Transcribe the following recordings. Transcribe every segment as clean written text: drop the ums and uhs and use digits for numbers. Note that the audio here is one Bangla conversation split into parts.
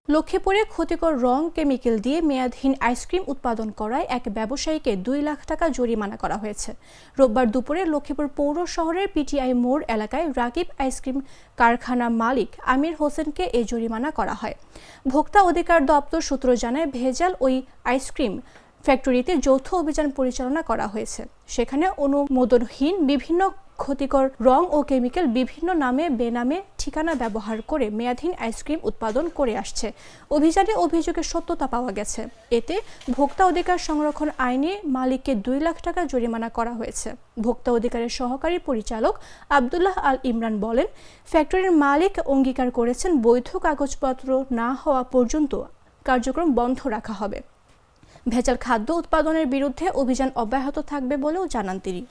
লক্ষ্মীপুরে ক্ষতিকর রং কেমিক্যাল দিয়ে মেয়াদহীন আইসক্রিম উৎপাদন করায় এক ব্যবসায়ীকে 2 লাখ টাকা জরিমানা করা হয়েছে। রোববার দুপুরে লক্ষ্মীপুর পৌর শহরের পিটিআই মোড় এলাকায় রাকিব আইসক্রিম কারখানা মালিক আমির হোসেনকে এই জরিমানা করা হয়। ভোক্তা অধিকার দপ্তর সূত্র জানায়, ভেজাল ওই আইসক্রিম ফ্যাক্টরিতে যৌথ অভিযান পরিচালনা করা হয়েছে। সেখানে অনুমোদনহীন বিভিন্ন ক্ষতিকর রং ও কেমিক্যাল বিভিন্ন নামে বেনামে ঠিকানা ব্যবহার করে মেয়াদহীন আইসক্রিম উৎপাদন করে আসছে। অভিযানে অভিযোগের সত্যতা পাওয়া গেছে। এতে ভোক্তা অধিকার সংরক্ষণ আইনে মালিককে 2 লাখ টাকা জরিমানা করা হয়েছে। ভোক্তা অধিকারের সহকারী পরিচালক আব্দুল্লাহ আল ইমরান বলেন, ফ্যাক্টরির মালিক অঙ্গীকার করেছেন বৈধ কাগজপত্র না হওয়া পর্যন্ত কার্যক্রম বন্ধ রাখা হবে। ভেজাল খাদ্য উৎপাদনের বিরুদ্ধে অভিযান অব্যাহত থাকবে বলেও জানান তিনি।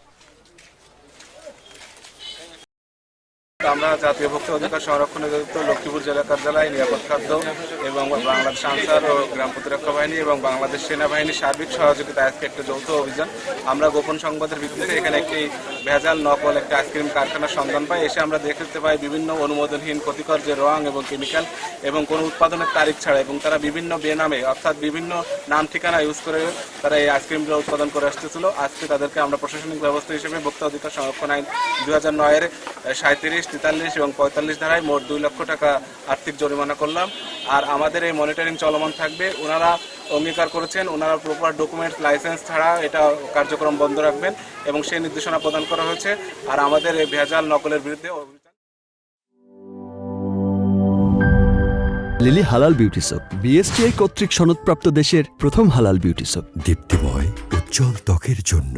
আমরা জাতীয় ভোক্তা অধিকার সংরক্ষণ অধিদপ্তর লক্ষ্মীপুর জেলা কার্যালয়, নিরাপদ খাদ্য এবং বাংলাদেশ আনসার ও গ্রাম প্রতিরক্ষা বাহিনী এবং বাংলাদেশ সেনাবাহিনীর সার্বিক সহযোগিতায় আজকে একটা যৌথ অভিযান। আমরা গোপন সংবাদের ভিত্তিতে এখানে একটি ভেজাল নকল একটা আইসক্রিম কারখানার সন্ধান পাই। এসে আমরা দেখতে পাই বিভিন্ন অনুমোদনহীন ক্ষতিকর যে রং এবং কেমিক্যাল এবং কোনো উৎপাদনের তারিখ ছাড়া, এবং তারা বিভিন্ন বেনামে অর্থাৎ বিভিন্ন নাম ঠিকানা ইউজ করে তারা এই আইসক্রিমগুলো উৎপাদন করে আসতেছিল। আজকে তাদেরকে আমরা প্রশাসনিক ব্যবস্থা হিসেবে ভোক্তা অধিকার সংরক্ষণ আইন 2009-এর 37, 43 এবং 45 ধারায় মোট 2 লক্ষ টাকা আর্থিক জরিমানা করলাম। আর আমাদের এই মনিটরিং চলমান থাকবে। ওনারা অঙ্গীকার করেছেন ওনারা প্রপার ডকুমেন্টস লাইসেন্স ছাড়া এটা কার্যক্রম বন্ধ রাখবেন এবং সেই নির্দেশনা প্রদান করা হয়েছে। আর আমাদের এই ভেজাল নকলের বিরুদ্ধে লিলি হালাল বিউটি সোপ, বিএসটিআই কর্তৃক সনদপ্রাপ্ত দেশের প্রথম হালাল বিউটি সোপ, দীপ্তিময় উজ্জ্বল ত্বকের জন্য।